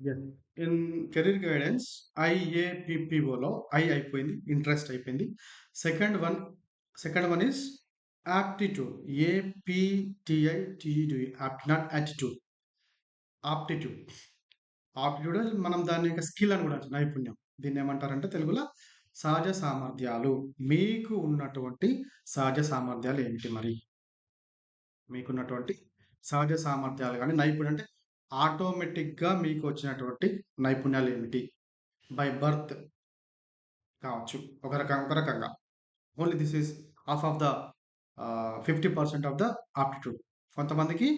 Yes. In career guidance ఐఏపిపిఓలో I అయిపోయింది. Interest అయిపోయింది. Second one second one is aptitude. APTITED not attitude. Aptitude. Aptitude మనం దాన్ని యొక్క స్కిల్ అని కూడా అంటాం. నైపుణ్యం. దీన్నేమంటారంటే తెలుగులో సహజ సామర్థ్యాలు. మీకు ఉన్నటువంటి సహజ సామర్థ్యాలు ఏమిటి మరి? మీకున్నటువంటి సహజ సామర్థ్యాలు గాని, నైపుణ్యం అంటే ఆటోమేటిక్‌గా మీకు వచ్చినటువంటి నైపుణ్యాలు ఏమిటి? బై బర్త్ కావచ్చు. ఒక రకంగా. Only this is half of the 50% of the aptitude. కొంతమందికి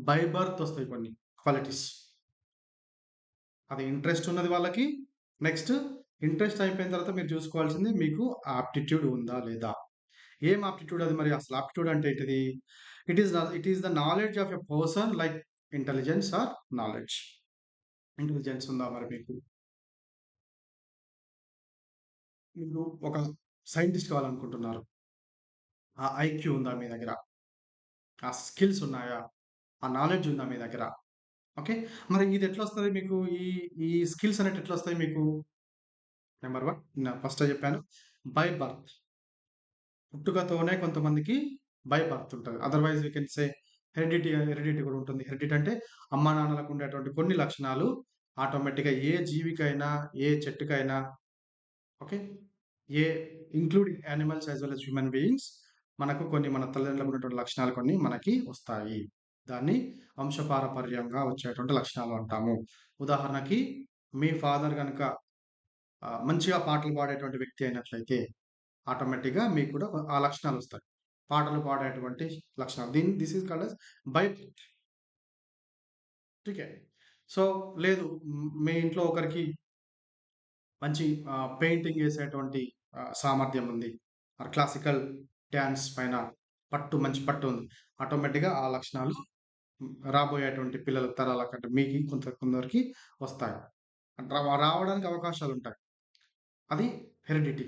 బై బర్త్ వస్తాయి కొన్ని క్వాలిటీస్. అది ఇంట్రెస్ట్ ఉన్నది వాళ్ళకి. నెక్స్ట్ ఇంట్రెస్ట్ అయిపోయిన తర్వాత మీరు చూసుకోవాల్సింది మీకు ఆప్టిట్యూడ్ ఉందా? లేదా? ఏం ఆప్టిట్యూడ్ అది మరి అసలు ఆప్టిట్యూడ్ అంటే ఏంటిది? It is the knowledge of a person like intelligence or knowledge. Intelligence ఉందా మరి మీకు? మీరు ఒక సైంటిస్ట్ కావాలనుకుంటున్నారు. ఆ ఐక్యూ ఉందా మీ దగ్గర? ఆ స్కిల్స్ ఉన్నాయా? ఆ నాలెడ్జ్ ఉందా మీ దగ్గర? ఓకే. మరి ఇది ఎట్లొస్తది మీకు? ఈ ఈ స్కిల్స్ అనేటివి ఎట్లొస్తాయి మీకు? నంబర్ 1 ఫస్టే చెప్పాను. By birth. పుట్టుకతోనే కొంతమందికి బై బర్త్ ఉంటది. Otherwise we can say heredity కూడా ఉంటుంది. హెరిడిటీ అంటే అమ్మానాన్నలకు ఉండేటువంటి కొన్ని లక్షణాలు ఆటోమేటిక్‌గా ఏ జీవికైనా, ఏ చెట్టుకైనా ఓకే. ఏ including animals as well as human beings మనకు కొన్ని మన తల్లిదండ్రులకు ఉన్నటువంటి లక్షణాలు కొన్ని మనకి వస్తాయి. దాన్ని వంశపారపర్యంగా వచ్చేటువంటి లక్షణాలు అంటాము. ఉదాహరణకి మీ ఫాదర్ గనక మంచిగా పాటలు పాడేటువంటి వ్యక్తి అయినట్లయితే ఆటోమేటిక్‌గా మీకు కూడా ఆ లక్షణాలొస్తాయి. పాటలు పాడేటువంటి లక్షణాలు. This is called as by birth. Okay. So, లేదు మీ ఇంట్లో ఒకరికి మంచి పెయింటింగ్ ఏసేటువంటి సామర్థ్యం ఉంది. క్లాసికల్ డాన్స్ పైన మంచి పట్టు ఉంది. ఆటోమేటిక్‌గా ఆ లక్షణాలు రాబోయేటువంటి పిల్లల తరాలకంటే మీకి కొందరికి వస్తాయి. రావడానికి అవకాశాలుంటాయి. అది హెరిడిటీ.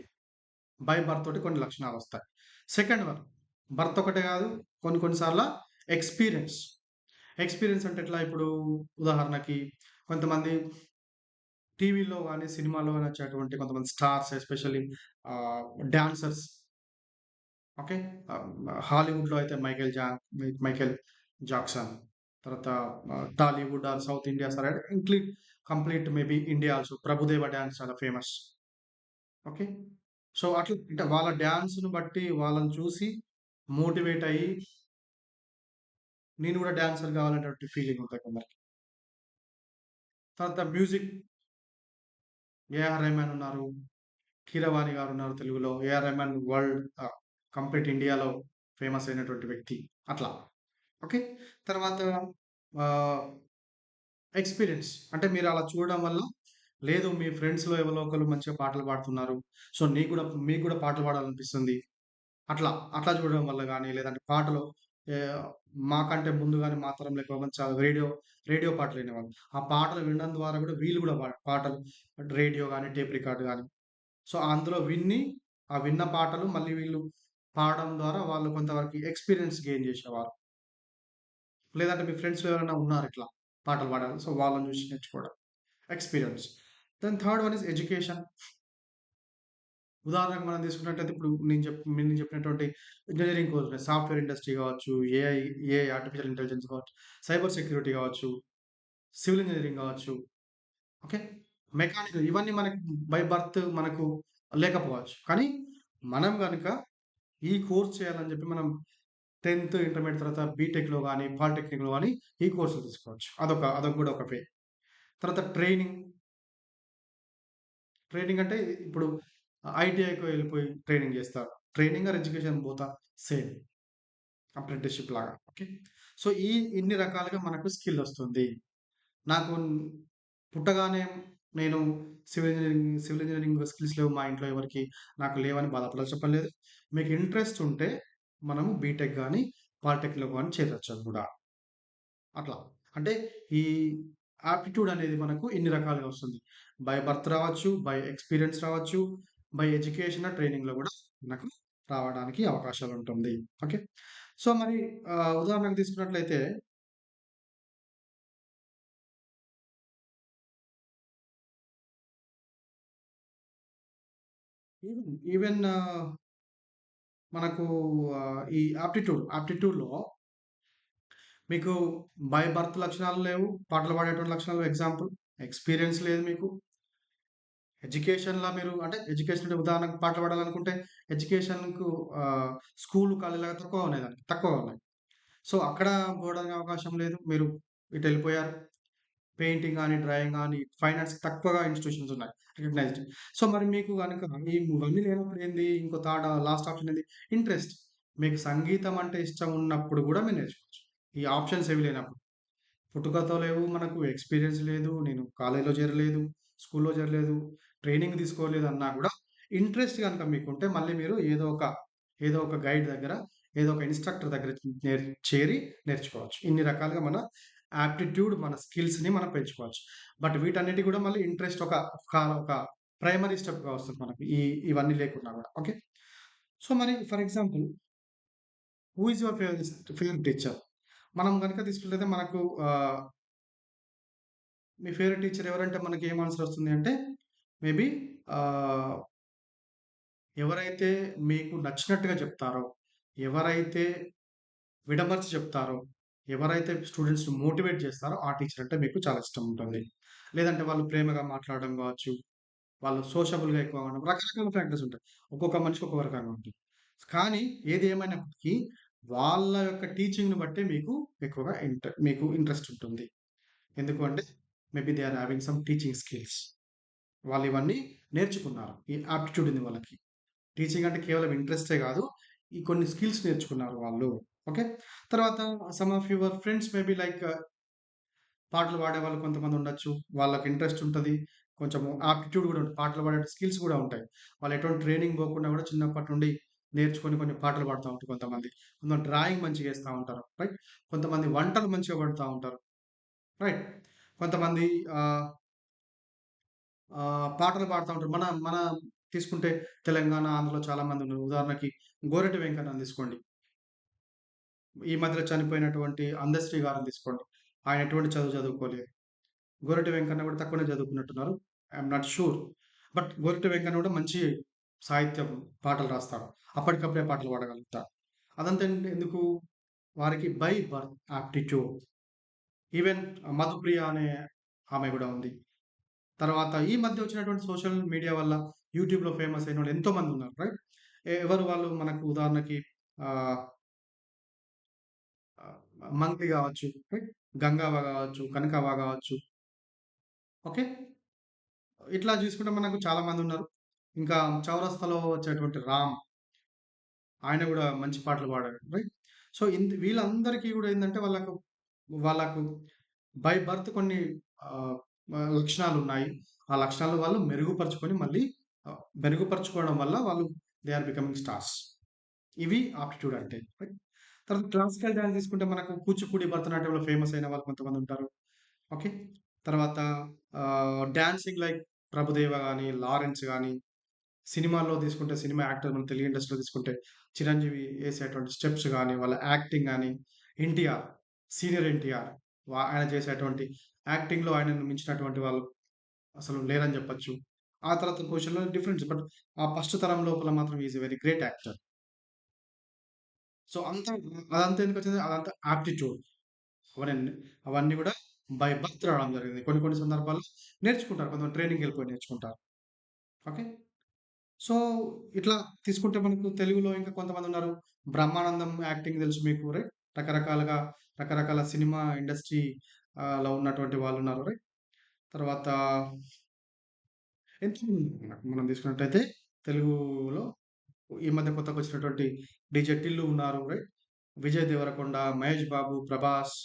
బై బర్త్ తోటి కొన్ని లక్షణాలొస్తాయి. సెకండ్ వన్ బర్త్ ఒకటే గాదు. కొన్ని కొన్ని సార్ల ఎక్స్‌పీరియన్స్. ఎక్స్‌పీరియన్స్ అంటే ఎట్లా? ఇప్పుడు ఉదాహరణకి కొంతమంది టీవీలో గాని, సినిమాలో గాని వచ్చేటువంటి కొంతమంది స్టార్స్ ఎస్పెషల్లీ డాన్సర్స్ ఓకే. ఆహ్, హాలీవుడ్‌లో అయితే మైకేల్ జాక్సన్. తర్వాత Tollywood or South India side complete maybe India also Prabhudeva dance చాలా ఫేమస్. ఓకే. సో, అట్లా అంటే వాళ్ళ డాన్స్‌ని బట్టి వాళ్ళని చూసి మోటివేట్ అయ్యి నేను గూడా డాన్సర్ కావాలనేటువంటి ఫీలింగ్ ఉంటది కొందరికి. తర్వాత మ్యూజిక్ ఏఆర్ రెహమాన్ ఉన్నారు. కీరవాణి గారున్నారు తెలుగులో. ఏఆర్ రెహమాన్ వరల్డ్ కంప్లీట్ ఇండియాలో ఫేమస్ అయినటువంటి వ్యక్తి. అట్లా. ఓకే. తర్వాత ఆహ్, ఎక్స్‌పీరియన్స్. అంటే మీరలా చూడడం వల్ల లేదు మీ ఫ్రెండ్స్‌లో ఎవరో ఒకళ్ళు మంచిగా పాటలు పాడుతున్నారు. సో, మీకు గూడా పాటలు పాడాలనిపిస్తుంది. అట్లా. అట్లా చూడడం వల్ల గాని, లేదంటే పాటలు ఆహ్, మాకంటే ముందు గాని మా తరంలో ఎక్కువ మంది చాలా రేడియో పాటలు వినేవాళ్ళు. ఆ పాటలు వినడం ద్వారా గూడా వీళ్ళు గూడా పాటలు రేడియో గాని, టేప్ రికార్డ్ గాని సో, అందులో ఆ విన్న పాటలు మళ్ళీ వీళ్ళు పాడడం ద్వారా వాళ్ళు కొంతవరకు ఎక్స్‌పీరియన్స్ గెయిన్ జేసేవారు. లేదంటే మీ ఫ్రెండ్స్‌లో ఎవరైనా ఉన్నారిట్లా పాటలు పాడేవాళ్ళు. సో, వాళ్ళని జూసి నేర్చుకోవడం. Experience. Then third one is education. ఉదాహరణకు మనం తీసుకున్నట్టయితే ఇప్పుడు నేను చెప్పినటువంటి ఇంజినీరింగ్ కోర్సులు సాఫ్ట్‌వేర్ ఇండస్ట్రీ గావచ్చు, ఏఐ ఆర్టిఫిషియల్ ఇంటెలిజెన్స్ కావచ్చు, సైబర్ సెక్యూరిటీ గావచ్చు, సివిల్ ఇంజినీరింగ్ గావచ్చు. ఓకే. మెకానికల్ ఇవన్నీ మనకి బై బర్త్ మనకు లేకపోవచ్చు. కానీ మనం గనక ఈ కోర్స్ చేయాలని చెప్పి మనం 10థ్ ఇంటర్మీడియేట్ తర్వాత బీటెక్‌లో గాని, పాలిటెక్నిక్‌లో గాని ఈ కోర్సులు తీసుకోవచ్చు. అదొక గూడా ఒక వే. తర్వాత ట్రైనింగ్ అంటే ఇప్పుడు ఐటీఐకో ఎళ్ళిపోయి ట్రైనింగ్ జేస్తారు. Training or education both are same. Apprenticeship లాగా. ఓకే. సో, ఇన్ని రకాలుగా మనకు స్కిల్లొస్తుంది. నాకు పుట్టగానే నేను సివిల్ ఇంజినీరింగ్ స్కిల్స్ లేవు మా ఇంట్లో ఎవరికీ. నాకు లేవని బాధపడాల్సిన పని లేదు. మీకు ఇంట్రెస్ట్ ఉంటే మనం బీటెక్ గాని, పాలిటెక్‌లో గాని చేరొచ్చు అది గూడా. అట్లా. అంటే ఈ ఆప్టిట్యూడ్ అనేది మనకు ఇన్ని రకాలుగా వస్తుంది. బై బర్త్ రావచ్చు, బై ఎక్స్‌పీరియన్స్ రావచ్చు, బై ఎడ్యుకేషన్, ట్రైనింగ్‌లో గూడా మనకు రావడానికి అవకాశాలుంటుంది. ఓకే. సో, మరి ఉదాహరణకు తీసుకున్నట్లయితే ఈవెన్ మనకు ఈ ఆప్టిట్యూడ్‌లో మీకు బై బర్త్ లక్షణాలు లేవు. పాటలు పాడేటువంటి లక్షణాలు ఎగ్జాంపుల్. ఎక్స్‌పీరియన్స్ లేదు మీకు. ఎడ్యుకేషన్‌ల మీరు అంటే ఎడ్యుకేషన్ అంటే ఉదాహరణకు పాటలు పాడాలనుకుంటే ఎడ్యుకేషన్‌కు స్కూలు, కాలేజీలు తక్కువగా ఉన్నాయి. సో, అక్కడ పోవడానికి అవకాశం లేదు. మీరు ఇటెళ్ళిపోయారు. పెయింటింగ్ గాని, డ్రాయింగ్ గాని, ఫైన్ ఆర్ట్స్‌కి తక్కువగా ఇన్‌స్టిట్యూషన్స్ ఉన్నాయి. రికగ్నైజ్డ్. సో, మరి మీకు గనుక ఇవన్నీ లేనప్పుడు ఏంది ఇంకో లాస్ట్ ఆప్షన్ ఏంది? ఇంట్రెస్ట్. మీకు సంగీతం అంటే ఇష్టం ఉన్నప్పుడు గూడా మీరు నేర్చుకోవచ్చు. ఈ ఆప్షన్స్ ఏవి లేనప్పుడు. పుట్టుకతో లేవు, మనకు ఎక్స్‌పీరియన్స్ లేదు, నేను కాలేజ్‌లో చేరలేదు, స్కూల్‌లో చేరలేదు, ట్రైనింగ్ తీసుకోలేదు అన్నా గూడా ఇంట్రెస్ట్ గనుక మీకుంటే మళ్ళీ మీరు ఏదో ఒక గైడ్ దగ్గర, ఏదో ఒక ఇన్‌స్ట్రక్టర్ దగ్గర చేరి నేర్చుకోవచ్చు. ఇన్ని రకాలుగా మన యాప్టిట్యూడ్, మన స్కిల్స్‌ని మనం పెంచుకోవచ్చు. బట్ వీటన్నిటికి గూడా మళ్ళీ ఇంట్రెస్ట్ ఒక ప్రైమరీ స్టెప్‌గా వస్తుంది మనకి. ఇవన్నీ లేకున్నా గూడా. ఓకే. సో, మరి for example who is your favourite teacher? మనం గనుక తీసుకున్నట్లయితే మనకు మీ ఫేవరెట్ టీచర్ ఎవరంటే మనకి ఏం ఆన్సర్ వస్తుంది అంటే మేబీ ఆహ్, ఎవరైతే మీకు నచ్చినట్టుగా చెప్తారో, ఎవరైతే విడమర్చి చెప్తారో, ఎవరైతే స్టూడెంట్స్‌ని మోటివేట్ చేస్తారో ఆ టీచర్ అంటే మీకు చాలా ఇష్టం ఉంటుంది. లేదంటే వాళ్ళు ప్రేమగా మాట్లాడడం కావచ్చు, వాళ్ళు సోషబుల్‌గా ఎక్కువ ఉండడం రకరకాల ఫ్యాక్టర్స్ ఉంటాయి. ఒక్కొక్క మనిషికి ఒక్కొక్క రకంగా ఉంటుంది. కానీ ఏది ఏమైనప్పటికీ వాళ్ళ యొక్క టీచింగ్‌ని బట్టే ఎక్కువగా మీకు ఇంట్రెస్ట్ ఉంటుంది. ఎందుకు అంటే maybe they are having some teaching skills. వాళ్ళివన్నీ నేర్చుకున్నారు. ఈ ఆప్టిట్యూడ్ ఉంది వాళ్ళకి. టీచింగ్ అంటే కేవలం ఇంట్రెస్టే గాదు. ఈ కొన్ని స్కిల్స్ నేర్చుకున్నారు వాళ్ళు. ఓకే. తర్వాత some of your friends may be like పాటలు పాడేవాళ్ళు కొంతమందుండొచ్చు. వాళ్ళకి ఇంట్రెస్ట్ ఉంటది. కొంచెము ఆప్టిట్యూడ్ గూడా ఉంటది. పాటలు పాడే స్కిల్స్ గూడా ఉంటాయి. వాళ్ళు ఎటువంటి ట్రైనింగ్ పోకుండా గూడా చిన్నప్పటి నుండి నేర్చుకొని కొన్ని పాటలు పాడుతా ఉంటారు కొంతమంది. కొంతమంది డ్రాయింగ్ మంచిగా ఏస్తా ఉంటారు. రైట్. కొంతమంది వంటలు మంచిగా వండుతా ఉంటారు. రైట్. కొంతమంది ఆహ్ పాటలు పాడుతా ఉంటారు. మన మన తీసుకుంటే తెలంగాణ, ఆంధ్రలో చాలా మందున్నారు. ఉదాహరణకి 'గోరటి వెంకన్నని' తీసుకోండి. ఈ మధ్యలో చనిపోయినటువంటి 'అందశ్రీ' గారిని తీసుకోండి. ఆయన ఎటువంటి చదువు చదువుకోలేదు. 'గోరటి వెంకన్న' కూడా తక్కువనే చదువుకున్నట్టున్నారు. I'm not sure. But 'Gorati Venkanna' కూడా మంచి సాహిత్యం పాటలు రాస్తాడు. అప్పటికప్పుడే పాటలు పాడగలుగుతాడు. అదంతా ఎందుకు? వారికి by birth aptitude. Even 'Madhupriya' అనే ఆమె గూడా ఉంది. తర్వాత ఈ మధ్య వచ్చినటువంటి సోషల్ మీడియా వల్ల యూట్యూబ్‌లో ఫేమస్ అయినోళ్ళు ఎంతో మందున్నారు. రైట్? ఎవరు వాళ్ళు మనకు ఉదాహరణకి ఆహ్, ఆహ్, 'మంగ్లీ' గావచ్చు, రైట్? 'గంగవ్వ' గావచ్చు, 'కనకవ్వ' గావచ్చు. ఓకే. ఇట్లా చూసుకుంటే మనకు చాలా మందున్నారు. ఇంకా 'చౌరస్తాలో' వచ్చేటువంటి 'రామ్' ఆయన గూడా మంచి పాటలు పాడాడు. రైట్? సో, వీళ్ళందరికీ గూడా ఏందంటే వాళ్ళకు బై బర్త్ కొన్ని ఆహ్, లక్షణాలున్నాయి. ఆ లక్షణాలు వాళ్ళు మెరుగుపరుచుకోవడం వల్ల వాళ్ళు దే ఆర్ బికమింగ్ స్టార్స్. ఇవి ఆప్టిట్యూడ్ అంటే. రైట్. తర్వాత క్లాసికల్ డాన్స్ తీసుకుంటే మనకు కూచిపూడి, భరతనాట్యంలో ఫేమస్ అయిన వాళ్ళు కొంతమందుంటారు. ఓకే. తర్వాత డాన్సింగ్ లైక్ ప్రభుదేవ గాని, లారెన్స్ గాని, సినిమాల్లో తీసుకుంటే సినిమా యాక్టర్ మన తెలుగు ఇండస్ట్రీలో తీసుకుంటే చిరంజీవి ఏసేటువంటి స్టెప్స్ గాని, వాళ్ళ యాక్టింగ్ గాని, ఎన్టీఆర్, సీనియర్ ఎన్టీఆర్ ఆయన చేసేటువంటి యాక్టింగ్‌లో ఆయనను మించినటువంటి వాళ్ళు అసలు లేరని చెప్పొచ్చు. ఆ తర్వాత పొజిషన్‌లో డిఫరెన్స్. బట్ ఆ ఫస్ట్ తరం లోపల మాత్రం he is a very great actor. So, అదంతా ఎందుకొచ్చింది? అదంతా ఆప్టిట్యూడ్. అవన్నీ అవన్నీ గూడా బై బర్త్ రావడం జరిగింది. కొన్ని కొన్ని సందర్భాల్లో నేర్చుకుంటారు. కొంతమంది ట్రైనింగ్‌కెళ్ళిపోయి నేర్చుకుంటారు. ఓకే. సో, ఇట్లా తీసుకుంటే మనకు తెలుగులో ఇంకా కొంతమందున్నారు. బ్రహ్మానందం యాక్టింగ్ తెలుసు మీకు రైట్. రకరకాలుగా రకరకాల సినిమా ఇండస్ట్రీ లో ఉన్నటువంటి వాళ్ళున్నారు రైట్. తర్వాత ఎంతోమందున్నారు. మనం తీసుకున్నట్టయితే తెలుగులో ఈ మధ్య కొత్తగొచ్చినటువంటి 'డీజే టిల్లు' ఉన్నారు రైట్. 'విజయ్ దేవరకొండ', 'మహేష్ బాబు', 'ప్రభాస్',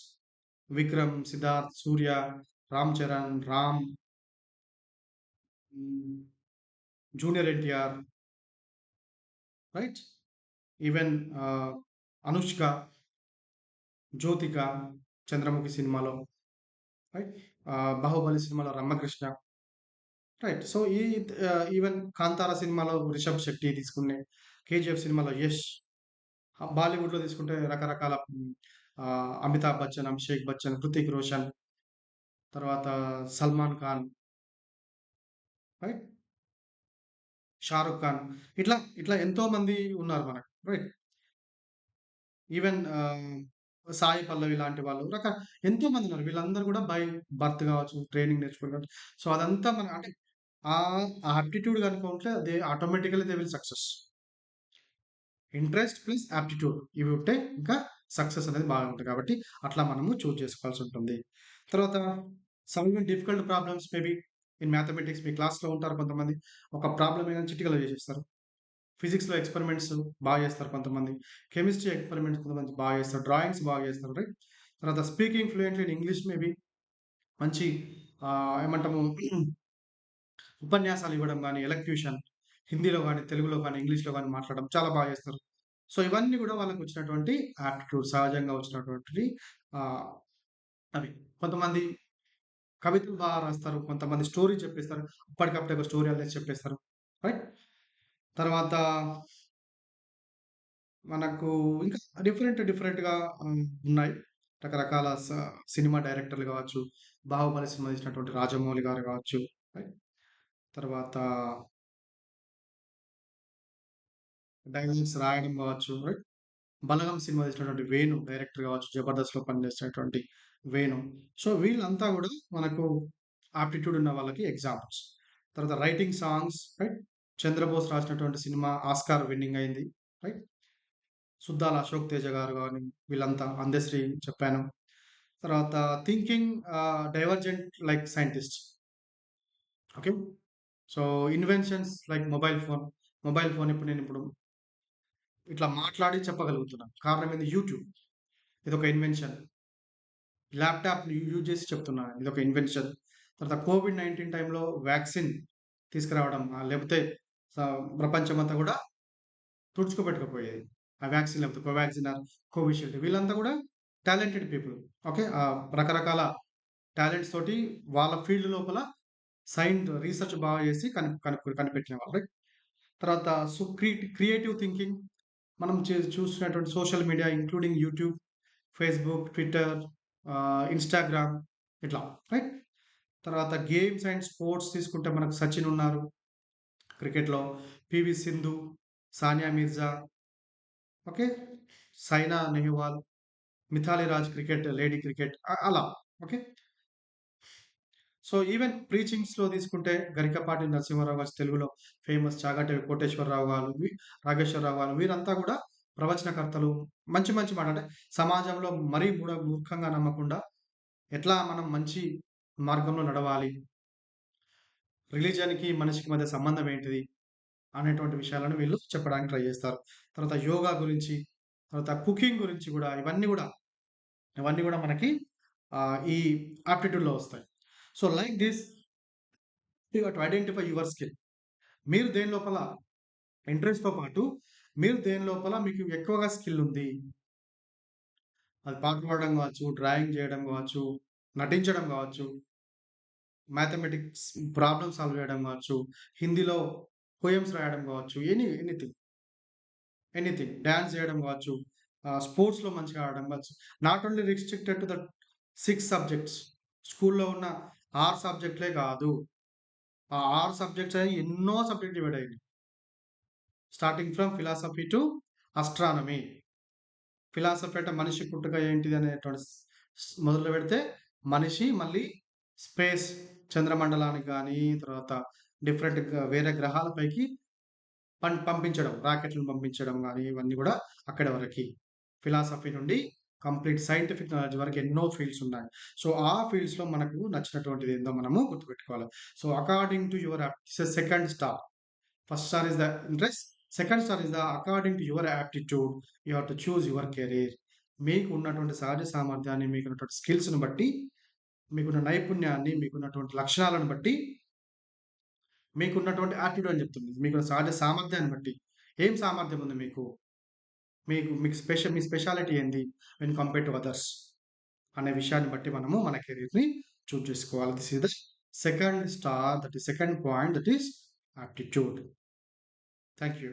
'విక్రమ్', 'సిద్ధార్థ్', 'సూర్య', 'రామ్ చరణ్', 'రామ్', హ్మ్, 'జూనియర్ ఎన్టీఆర్' రైట్. ఈవెన్ ఆహ్, 'అనుష్క', 'జ్యోతిక' 'చంద్రముఖి' సినిమాలో రైట్. 'బాహుబలి' సినిమాలో 'Ramya Krishna' right. So, even 'Kantara' సినిమాలో 'రిషబ్ శెట్టి' తీసుకునే 'కేజీఎఫ్' సినిమాలో 'యష్', బాలీవుడ్‌లో తీసుకుంటే రకరకాల 'అమితాబ్ బచ్చన్', 'అభిషేక్ బచ్చన్', 'హృతిక్ రోషన్' తర్వాత 'సల్మాన్ ఖాన్' రైట్. షారుఖ్ ఖాన్ ఇట్లా, ఇట్లా ఎంతోమంది ఉన్నారు మనకు. రైట్. ఈవెన్ సాయి పల్లవి లాంటి వాళ్ళు ఎంతోమంది ఉన్నారు. వీళ్ళందరూ కూడా బై బర్త్ కావచ్చు, ట్రైనింగ్ నేర్చుకోవడం కావచ్చు. సో, అదంతా మన అంటే ఆ ఆప్టిట్యూడ్ గనుక ఉంటే automatically they will success. Interest plus aptitude ఇవి ఉంటే ఇంకా సక్సెస్ అనేది బాగుంటుంది. కాబట్టి అట్లా మనము చూజ్ చేసుకోవాల్సి ఉంటుంది. తర్వాత solving difficult problems maybe in mathematics మీ క్లాస్‌లో ఉంటారు కొంతమంది. ఒక ప్రాబ్లమ్ ఏదైనా చిటికలో చేసేస్తారు. ఫిజిక్స్‌లో ఎక్స్‌పెరిమెంట్స్ బాగా చేస్తారు కొంతమంది. కెమిస్ట్రీ ఎక్స్‌పెరిమెంట్స్ కొంతమంది బాగా చేస్తారు. డ్రాయింగ్స్ బాగా చేస్తారు. రైట్. తర్వాత speaking fluently in English maybe మంచి ఏమంటాము ఉపన్యాసాలు ఇవ్వడం గాని, ఎలక్యూషన్ హిందీలో గాని, తెలుగులో గాని, ఇంగ్లీష్‌లో గాని మాట్లాడడం చాలా బాగా చేస్తారు. సో, ఇవన్నీ గూడా వాళ్ళకొచ్చినటువంటి యాప్టిట్యూడ్ సహజంగా వచ్చినటువంటివి ఆహ్, అవి. కొంతమంది కవితలు బాగా రాస్తారు. కొంతమంది స్టోరీ చెప్పేస్తారు. అప్పటికప్పుడే ఒక స్టోరీ అల్లేసి చెప్పేస్తారు. రైట్. తర్వాత మనకు ఇంకా డిఫరెంట్‌గా ఉన్నాయి. రకరకాల సినిమా డైరెక్టర్లు గావచ్చు, 'బాహుబలి' సినిమా తీసినటువంటి రాజమౌళి గారు గావచ్చు. రైట్. తర్వాత డైలాగ్స్ రాయడం గావచ్చు. రైట్. 'బలగం' సినిమా తీసినటువంటి వేణు డైరెక్టర్ గావచ్చు, 'జబర్దస్త్‌లో' పనిచేసినటువంటి వేణు. సో, వీళ్ళంతా గూడా మనకు ఆప్టిట్యూడ్ ఉన్న వాళ్ళకి ఎగ్జాంపుల్స్. తర్వాత రైటింగ్ సాంగ్స్ రైట్. 'చంద్రబోస్' రాసినటువంటి సినిమా ఆస్కార్ విన్నింగ్ అయింది. రైట్. 'సుద్దాల అశోక్ తేజ' గారు గాని వీళ్ళంతా 'అందశ్రీ' చెప్పాను. తర్వాత thinking divergent like scientist. Okay. So, inventions like mobile phone నేనిప్పుడు ఇట్లా మాట్లాడి చెప్పగలుగుతున్నాను. కారణం ఏంది యూట్యూబ్. ఇదొక ఇన్వెన్షన్. ల్యాప్‌టాప్‌ని యూజ్ చేసి చెప్తున్నాను. ఇదొక ఇన్వెన్షన్. తర్వాత కోవిడ్-19 టైంలో వ్యాక్సిన్ తీసుకురావడం లేకపోతే స ప్రపంచమంతా గూడా తుడుచుకోబెట్టకపోయేది. ఆ వ్యాక్సిన్ లేకపోతే కోవాక్సిన్ ఆర్ కోవిషీల్డ్ వీళ్ళంతా గూడా టాలెంటెడ్ పీపుల్. ఓకే. రకరకాల టాలెంట్స్ తోటి వాళ్ళ ఫీల్డ్ లోపల రీసెర్చ్ బాగా చేసి కనిపెట్టిన వాళ్ళు. రైట్. తర్వాత సో క్రియేటివ్ థింకింగ్ మనం చూస్తున్నటువంటి social media including YouTube, Facebook, Twitter, Instagram ఇట్లా. రైట్. తర్వాత గేమ్స్ అండ్ స్పోర్ట్స్ తీసుకుంటే మనకు సచిన్ ఉన్నారు క్రికెట్‌లో. PV Sindhu, Sania Mirza, okay. Saina Nehwal, Mithali Raj lady cricket అలా. ఓకే. సో, ఈవెన్ ప్రీచింగ్స్‌లో తీసుకుంటే గరికపాటి నరసింహారావు గారు తెలుగులో ఫేమస్, చాగంటి కోటేశ్వరరావు గారు, రాఘవేశ్వరరావు గారు వీరంతా గూడా ప్రవచనకర్తలు. మంచి మంచి మాట అంటే సమాజంలో మరీ మూర్ఖంగా నమ్మకుండా ఎట్లా మనం మంచి మార్గంలో నడవాలి, రిలిజియన్‌కి, మనిషికి మధ్య సంబంధం ఏంటిది అనేటువంటి విషయాలను వీళ్ళు చెప్పడానికి ట్రై చేస్తారు. తర్వాత యోగా గురించి, తర్వాత కుకింగ్ గురించి గూడా ఇవన్నీ గూడా మనకి ఈ ఆప్టిట్యూడ్‌లో వస్తాయి. So, like this you have to identify your skill. మీరు దేని లోపల ఇంట్రెస్ట్‌తో పాటు మీరు దేని లోపల మీకు ఎక్కువగా స్కిల్ ఉంది. అది పాటలు పాడడం గావచ్చు, డ్రాయింగ్ చేయడం గావచ్చు, నటించడం గావచ్చు, మ్యాథమెటిక్స్ ప్రాబ్లమ్ సాల్వ్ చేయడం గావచ్చు, హిందీలో పోయెమ్స్ రాయడం గావచ్చు, ఎనీథింగ్. డాన్స్ చేయడం గావచ్చు, స్పోర్ట్స్‌లో మంచిగా ఆడడం గావచ్చు. Not only restricted to the 6 subjects. స్కూల్‌లో ఉన్న 6 సబ్జెక్ట్‌లే గాదు. ఆ 6 సబ్జెక్ట్స్ అని ఎన్నో సబ్జెక్ట్ డివైడ్ అయ్యాయి. Starting from philosophy to astronomy. Philosophy అంటే మనిషి పుట్టుక ఏంటిది అనేటువంటి మొదలుపెడితే మనిషి మళ్ళీ స్పేస్ చంద్రమండలానికి గాని, తర్వాత వేరే గ్రహాలపైకి పంపించడం. రాకెట్‌లను పంపించడం గాని, ఇవన్నీ గూడా అక్కడి వరకి. ఫిలాసఫీ నుండి కంప్లీట్ సైంటిఫిక్ నాలెడ్జ్ వరకు ఎన్నో ఫీల్డ్స్ ఉన్నాయి. సో, ఆ ఫీల్డ్స్‌లో మనకు నచ్చినటువంటిది ఏందో మనము గుర్తుపెట్టుకోవాలి. So, according to your second star. First star is the interest. Second star is the according to your aptitude. You have to choose your career. మీకు ఉన్నటువంటి సహజ సామర్థ్యాన్ని, మీకున్నటువంటి స్కిల్స్‌ని బట్టి, మీకున్న నైపుణ్యాన్ని, మీకున్నటువంటి లక్షణాలను బట్టి మీకున్నటువంటి యాటిట్యూడ్ అని చెప్తుంది. మీకున్న సహజ సామర్థ్యాన్ని బట్టి. ఏం సామర్థ్యం ఉంది మీకు? మీ స్పెషాలిటీ ఏంది? వెన్ కంపేర్డ్ టు అదర్స్ అనే విషయాన్ని బట్టి మనము మన కెరీర్‌ని చూజ్ చేసుకోవాలి. This is the second star that is second point that is aptitude. Thank you.